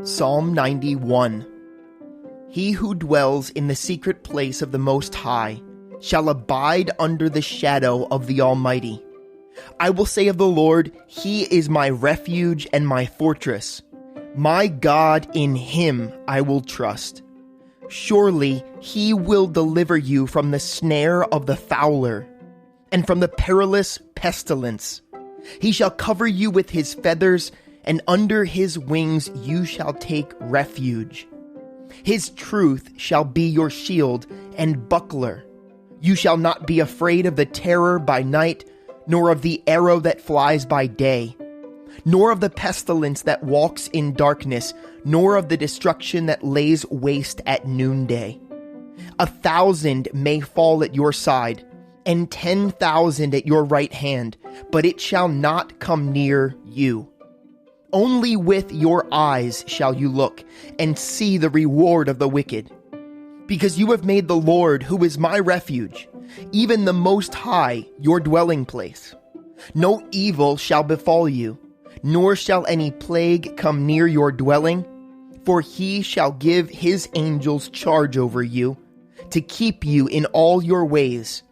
Psalm 91. He who dwells in the secret place of the Most High shall abide under the shadow of the Almighty. I will say of the Lord, He is my refuge and my fortress. My God, in Him I will trust. Surely He will deliver you from the snare of the fowler and from the perilous pestilence. He shall cover you with His feathers, and under His wings you shall take refuge. His truth shall be your shield and buckler. You shall not be afraid of the terror by night, nor of the arrow that flies by day, nor of the pestilence that walks in darkness, nor of the destruction that lays waste at noonday. 1,000 may fall at your side, and 10,000 at your right hand, but it shall not come near you. Only with your eyes shall you look and see the reward of the wicked. Because you have made the Lord, who is my refuge, even the Most High, your dwelling place. No evil shall befall you, nor shall any plague come near your dwelling, for He shall give His angels charge over you, to keep you in all your ways.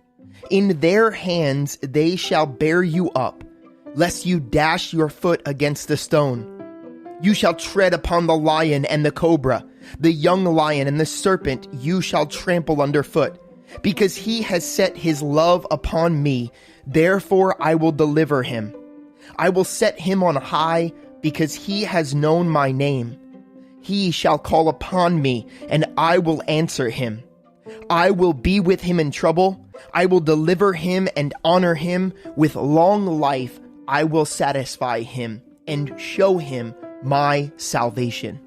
In their hands they shall bear you up, lest you dash your foot against a stone. You shall tread upon the lion and the cobra, the young lion and the serpent you shall trample underfoot. Because He has set His love upon me, therefore I will deliver him. I will set him on high, because he has known my name. He shall call upon me, and I will answer him. I will be with him in trouble. I will deliver him and honor him. With long life I will satisfy him and show him my salvation.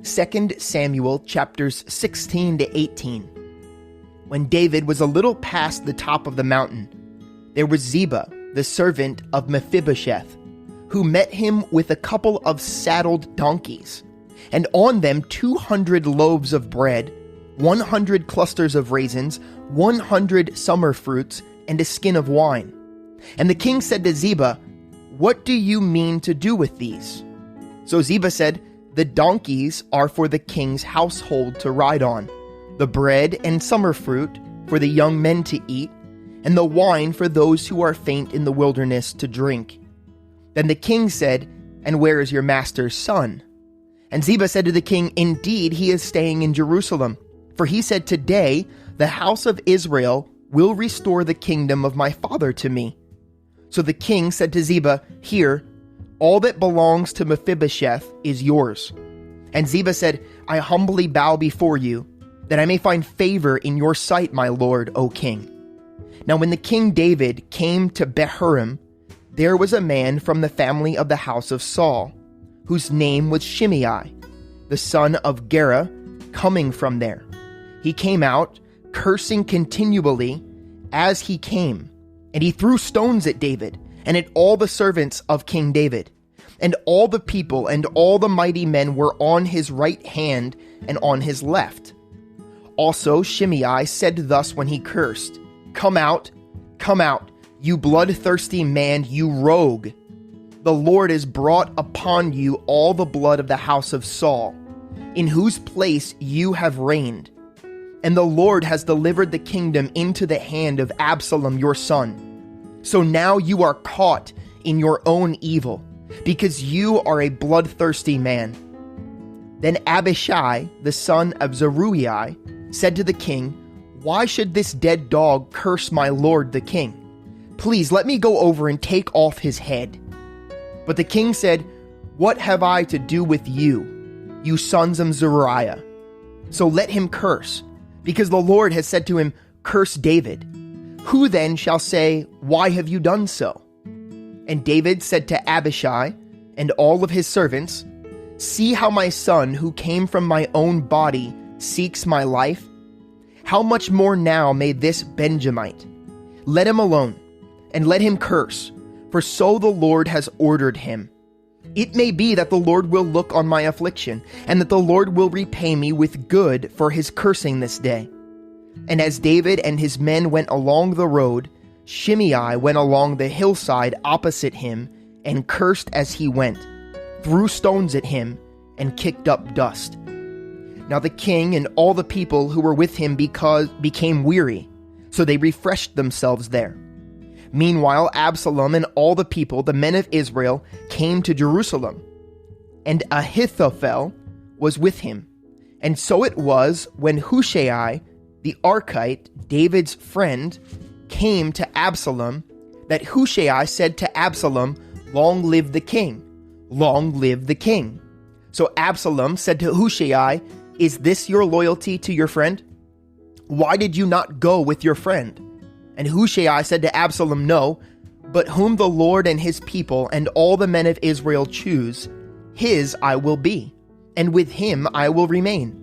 Second Samuel chapters 16 to 18. When David was a little past the top of the mountain, there was Ziba, the servant of Mephibosheth, who met him with a couple of saddled donkeys, and on them 200 loaves of bread, 100 clusters of raisins, 100 summer fruits, and a skin of wine. And the king said to Ziba, "What do you mean to do with these?" So Ziba said, "The donkeys are for the king's household to ride on, the bread and summer fruit for the young men to eat, and the wine for those who are faint in the wilderness to drink." Then the king said, "And where is your master's son?" And Ziba said to the king, "Indeed, he is staying in Jerusalem. For he said, 'Today the house of Israel will restore the kingdom of my father to me.'" So the king said to Ziba, "Here, all that belongs to Mephibosheth is yours." And Ziba said, "I humbly bow before you, that I may find favor in your sight, my lord, O king." Now when the king David came to Bahurim, there was a man from the family of the house of Saul, whose name was Shimei, the son of Gera, coming from there. He came out, cursing continually as he came, and he threw stones at David and at all the servants of King David. And all the people and all the mighty men were on his right hand and on his left. Also Shimei said thus when he cursed, come out, you bloodthirsty man, you rogue. The Lord has brought upon you all the blood of the house of Saul, in whose place you have reigned. And the Lord has delivered the kingdom into the hand of Absalom your son. So now you are caught in your own evil, because you are a bloodthirsty man. Then Abishai, the son of Zeruiah, said to the king, "Why should this dead dog curse my lord the king? Please let me go over and take off his head." But the king said, "What have I to do with you, you sons of Zeruiah? So let him curse, because the Lord has said to him, 'Curse David.' Who then shall say, 'Why have you done so?'" And David said to Abishai and all of his servants, "See how my son, who came from my own body, seeks my life? How much more now may this Benjamite? Let him alone, and let him curse, for so the Lord has ordered him. It may be that the Lord will look on my affliction, and that the Lord will repay me with good for his cursing this day." And as David and his men went along the road, Shimei went along the hillside opposite him and cursed as he went, threw stones at him, and kicked up dust. Now the king and all the people who were with him became weary, so they refreshed themselves there. Meanwhile, Absalom and all the people, the men of Israel, came to Jerusalem, and Ahithophel was with him. And so it was when Hushai, the Archite, David's friend, came to Absalom, that Hushai said to Absalom, "Long live the king! Long live the king!" So Absalom said to Hushai, "Is this your loyalty to your friend? Why did you not go with your friend?" And Hushai said to Absalom, "No, but whom the Lord and his people and all the men of Israel choose, his I will be, and with him I will remain.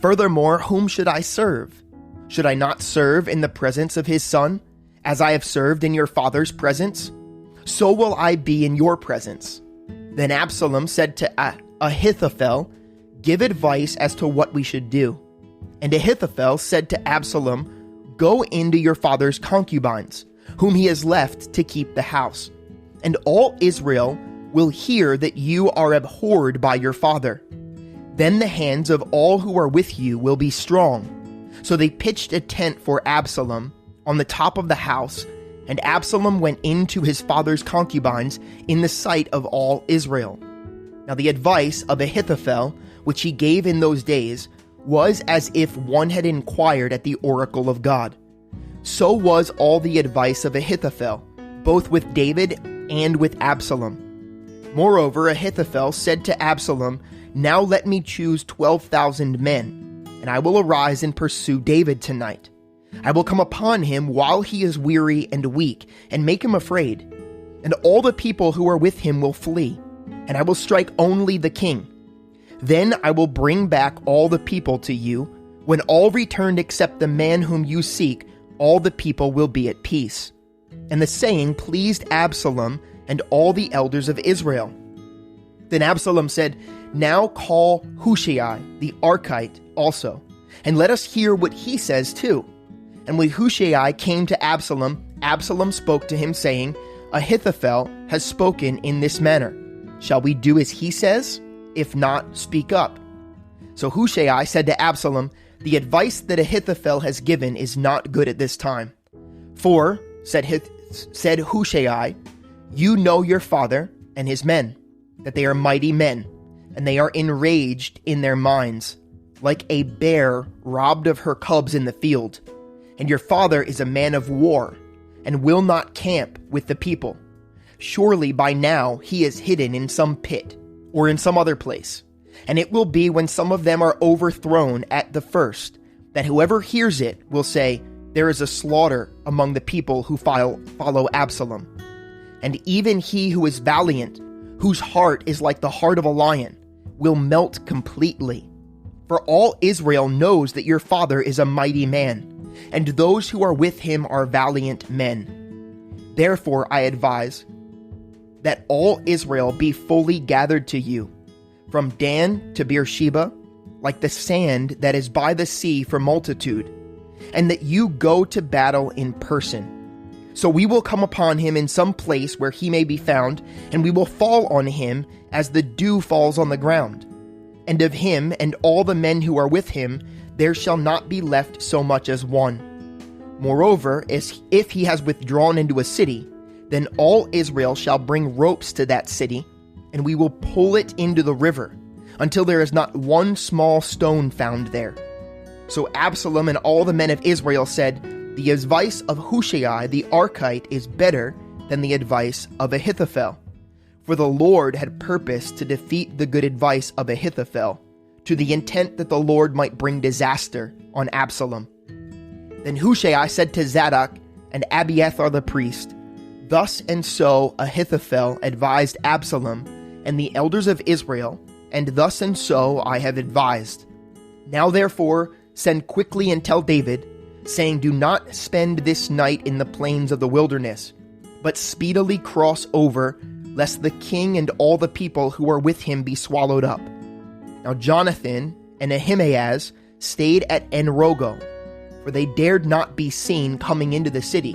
Furthermore, whom should I serve? Should I not serve in the presence of his son, as I have served in your father's presence? So will I be in your presence." Then Absalom said to Ahithophel, "Give advice as to what we should do." And Ahithophel said to Absalom, "Go into your father's concubines, whom he has left to keep the house, and all Israel will hear that you are abhorred by your father. Then the hands of all who are with you will be strong." So they pitched a tent for Absalom on the top of the house, and Absalom went into his father's concubines in the sight of all Israel. Now the advice of Ahithophel, which he gave in those days, was as if one had inquired at the oracle of God. So was all the advice of Ahithophel, both with David and with Absalom. Moreover, Ahithophel said to Absalom, "Now let me choose 12,000 men, and I will arise and pursue David tonight. I will come upon him while he is weary and weak, and make him afraid. And all the people who are with him will flee, and I will strike only the king. Then I will bring back all the people to you. When all returned except the man whom you seek, all the people will be at peace." And the saying pleased Absalom and all the elders of Israel. Then Absalom said, "Now call Hushai the Archite also, and let us hear what he says too." And when Hushai came to Absalom, Absalom spoke to him, saying, "Ahithophel has spoken in this manner. Shall we do as he says? If not, speak up." So Hushai said to Absalom, "The advice that Ahithophel has given is not good at this time. For," said Hushai, "you know your father and his men, that they are mighty men, and they are enraged in their minds, like a bear robbed of her cubs in the field. And your father is a man of war, and will not camp with the people. Surely by now he is hidden in some pit, or in some other place. And it will be when some of them are overthrown at the first, that whoever hears it will say, 'There is a slaughter among the people who follow Absalom.' And even he who is valiant, whose heart is like the heart of a lion, will melt completely. For all Israel knows that your father is a mighty man, and those who are with him are valiant men. Therefore I advise that all Israel be fully gathered to you, from Dan to Beersheba, like the sand that is by the sea for multitude, and that you go to battle in person. So we will come upon him in some place where he may be found, and we will fall on him as the dew falls on the ground. And of him and all the men who are with him, there shall not be left so much as one. Moreover, if he has withdrawn into a city, then all Israel shall bring ropes to that city, and we will pull it into the river, until there is not one small stone found there." So Absalom and all the men of Israel said, "The advice of Hushai the Archite is better than the advice of Ahithophel." For the Lord had purposed to defeat the good advice of Ahithophel, to the intent that the Lord might bring disaster on Absalom. Then Hushai said to Zadok and Abiathar the priest, "Thus and so Ahithophel advised Absalom and the elders of Israel, and thus and so I have advised. Now therefore send quickly and tell David, saying, 'Do not spend this night in the plains of the wilderness, but speedily cross over lest the king and all the people who are with him be swallowed up. Now Jonathan and Ahimaaz stayed at En-rogel, for they dared not be seen coming into the city.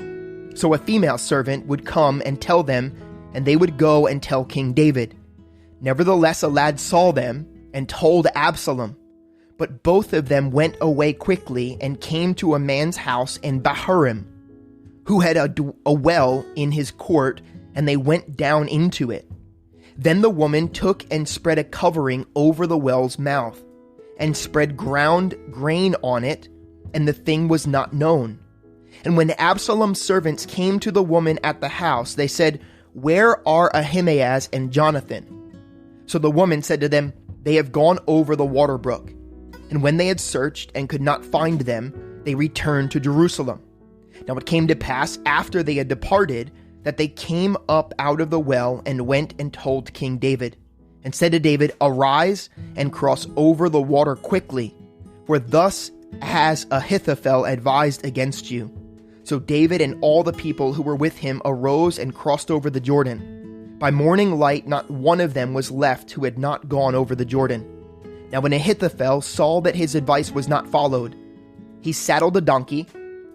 So a female servant would come and tell them, and they would go and tell King David. Nevertheless, a lad saw them and told Absalom. But both of them went away quickly and came to a man's house in Bahurim, who had a well in his court, and they went down into it. Then the woman took and spread a covering over the well's mouth, and spread ground grain on it, and the thing was not known. And when Absalom's servants came to the woman at the house, they said, "Where are Ahimaaz and Jonathan?" So the woman said to them, "They have gone over the water brook." And when they had searched and could not find them, they returned to Jerusalem. Now it came to pass, after they had departed, that they came up out of the well and went and told King David, and said to David, "Arise and cross over the water quickly, for thus has Ahithophel advised against you." So David and all the people who were with him arose and crossed over the Jordan. By morning light not one of them was left who had not gone over the Jordan. Now when Ahithophel saw that his advice was not followed, he saddled a donkey,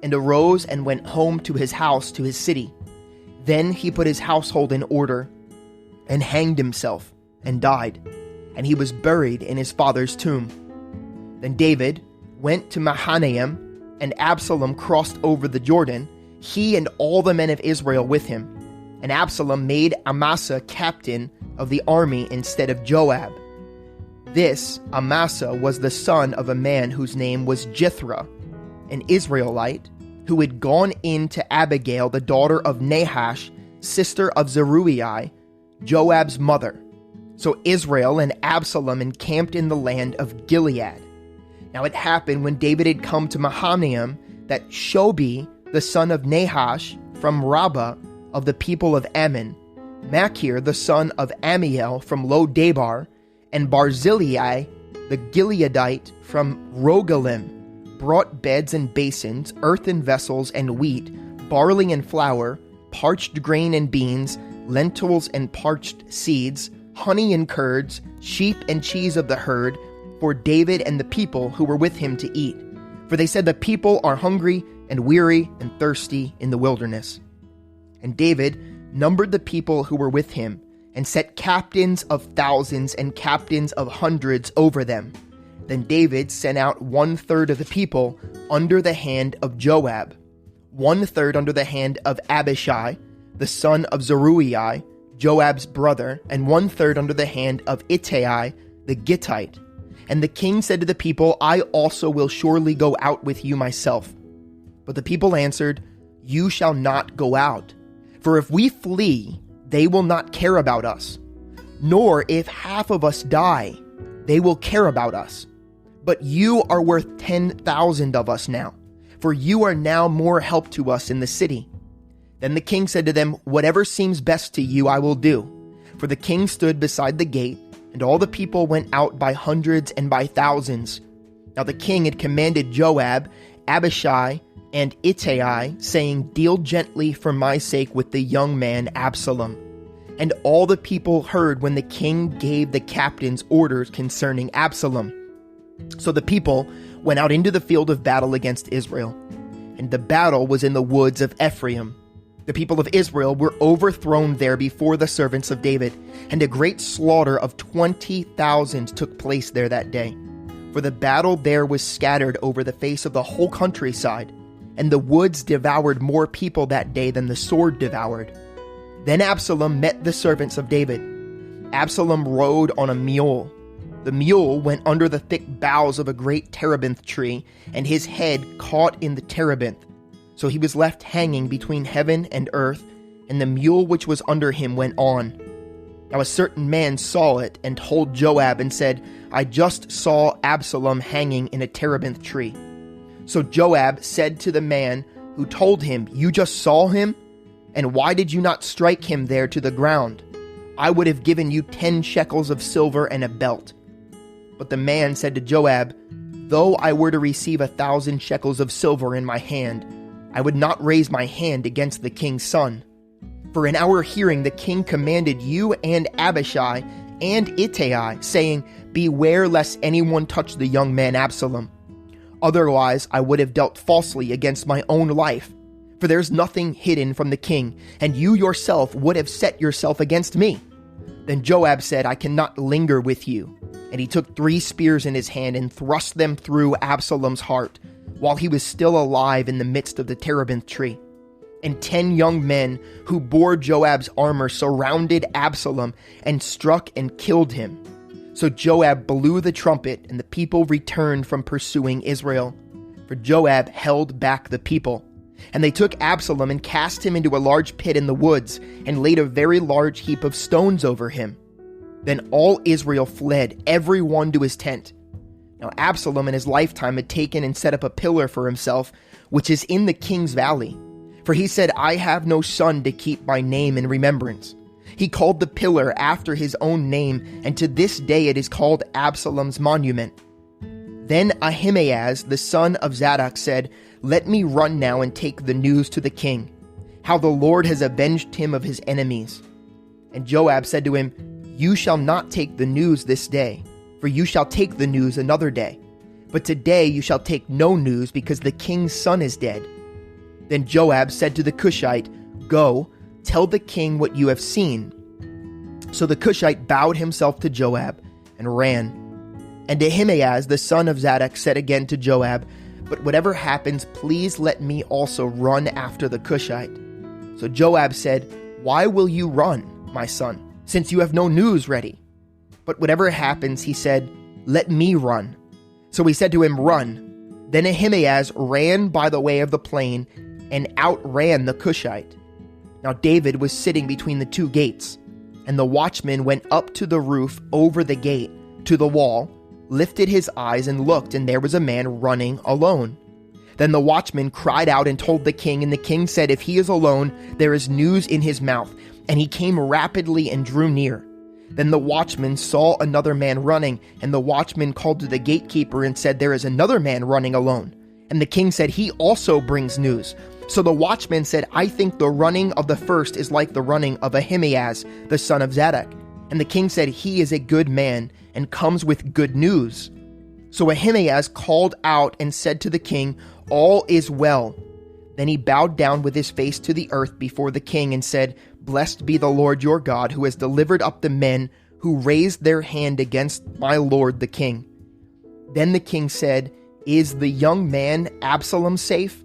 and arose and went home to his house, to his city. Then he put his household in order, and hanged himself, and died, and he was buried in his father's tomb. Then David went to Mahanaim, and Absalom crossed over the Jordan, he and all the men of Israel with him. And Absalom made Amasa captain of the army instead of Joab. This Amasa was the son of a man whose name was Jithra, an Israelite, who had gone in to Abigail, the daughter of Nahash, sister of Zeruiah, Joab's mother. So Israel and Absalom encamped in the land of Gilead. Now it happened when David had come to Mahanaim that Shobi, the son of Nahash, from Rabbah of the people of Ammon, Machir, the son of Amiel, from Lo-debar, and Barzillai, the Gileadite, from Rogelim, brought beds and basins, earthen vessels and wheat, barley and flour, parched grain and beans, lentils and parched seeds, honey and curds, sheep and cheese of the herd, for David and the people who were with him to eat. For they said, "The people are hungry and weary and thirsty in the wilderness." And David numbered the people who were with him, and set captains of thousands and captains of hundreds over them. Then David sent out 1/3 of the people under the hand of Joab, 1/3 under the hand of Abishai, the son of Zeruiah, Joab's brother, and 1/3 under the hand of Ittai, the Gittite. And the king said to the people, "I also will surely go out with you myself." But the people answered, "You shall not go out. For if we flee, they will not care about us. Nor if half of us die, they will care about us. But you are worth 10,000 of us now, for you are now more help to us in the city." Then the king said to them, "Whatever seems best to you, I will do." For the king stood beside the gate, and all the people went out by hundreds and by thousands. Now the king had commanded Joab, Abishai, and Ittai, saying, "Deal gently for my sake with the young man Absalom." And all the people heard when the king gave the captains orders concerning Absalom. So the people went out into the field of battle against Israel, and the battle was in the woods of Ephraim. The people of Israel were overthrown there before the servants of David, and a great slaughter of 20,000 took place there that day. For the battle there was scattered over the face of the whole countryside, and the woods devoured more people that day than the sword devoured. Then Absalom met the servants of David. Absalom rode on a mule. The mule went under the thick boughs of a great terebinth tree, and his head caught in the terebinth. So he was left hanging between heaven and earth, and the mule which was under him went on. Now a certain man saw it, and told Joab, and said, "I just saw Absalom hanging in a terebinth tree." So Joab said to the man who told him, "You just saw him? And why did you not strike him there to the ground? I would have given you 10 shekels of silver and a belt." But the man said to Joab, "Though I were to receive 1,000 shekels of silver in my hand, I would not raise my hand against the king's son. For in our hearing the king commanded you and Abishai and Ittai, saying, Beware lest anyone touch the young man Absalom. Otherwise I would have dealt falsely against my own life. For there is nothing hidden from the king, and you yourself would have set yourself against me. Then Joab said, I cannot linger with you. And he took 3 spears in his hand and thrust them through Absalom's heart, while he was still alive in the midst of the terebinth tree. And 10 young men who bore Joab's armor surrounded Absalom and struck and killed him. So Joab blew the trumpet, and the people returned from pursuing Israel. For Joab held back the people. And they took Absalom and cast him into a large pit in the woods, and laid a very large heap of stones over him. Then all Israel fled, every one to his tent. Now Absalom in his lifetime had taken and set up a pillar for himself, which is in the king's valley. For he said, I have no son to keep my name in remembrance. He called the pillar after his own name, and to this day it is called Absalom's monument. Then Ahimaaz, the son of Zadok, said, Let me run now and take the news to the king, how the Lord has avenged him of his enemies. And Joab said to him, You shall not take the news this day, for you shall take the news another day. But today you shall take no news, because the king's son is dead. Then Joab said to the Cushite, Go, tell the king what you have seen. So the Cushite bowed himself to Joab and ran. And Ahimaaz, the son of Zadok, said again to Joab, But whatever happens, please let me also run after the Cushite. So Joab said, Why will you run, my son, since you have no news ready? But whatever happens, he said, Let me run. So he said to him, Run. Then Ahimaaz ran by the way of the plain and outran the Cushite. Now David was sitting between the 2 gates, and the watchman went up to the roof over the gate, to the wall, lifted his eyes and looked, and there was a man running alone. Then the watchman cried out and told the king, and the king said, If he is alone, there is news in his mouth. And he came rapidly and drew near. Then the watchman saw another man running, and the watchman called to the gatekeeper and said, There is another man running alone. And the king said, He also brings news. So the watchman said, I think the running of the first is like the running of Ahimaaz, the son of Zadok. And the king said, He is a good man, and comes with good news. So Ahimaaz called out and said to the king, All is well. Then he bowed down with his face to the earth before the king and said, Blessed be the Lord your God, who has delivered up the men who raised their hand against my lord the king. Then the king said, Is the young man Absalom safe?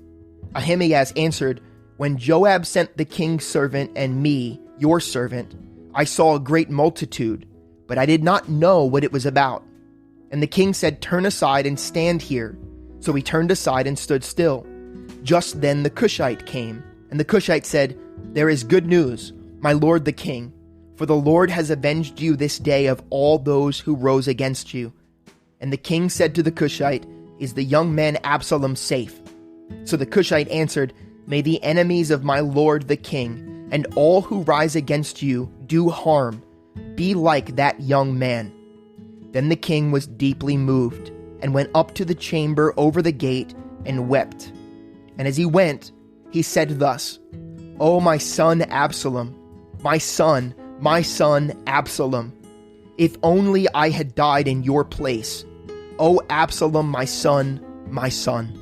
Ahimaaz answered, When Joab sent the king's servant and me, your servant, I saw a great multitude, but I did not know what it was about. And the king said, Turn aside and stand here. So he turned aside and stood still. Just then the Cushite came, and the Cushite said, There is good news, my lord the king, for the Lord has avenged you this day of all those who rose against you. And the king said to the Cushite, Is the young man Absalom safe? So the Cushite answered, May the enemies of my lord the king, and all who rise against you do harm, be like that young man. Then the king was deeply moved, and went up to the chamber over the gate, and wept. And as he went, he said thus, O my son Absalom, my son Absalom, if only I had died in your place. O Absalom, my son, my son.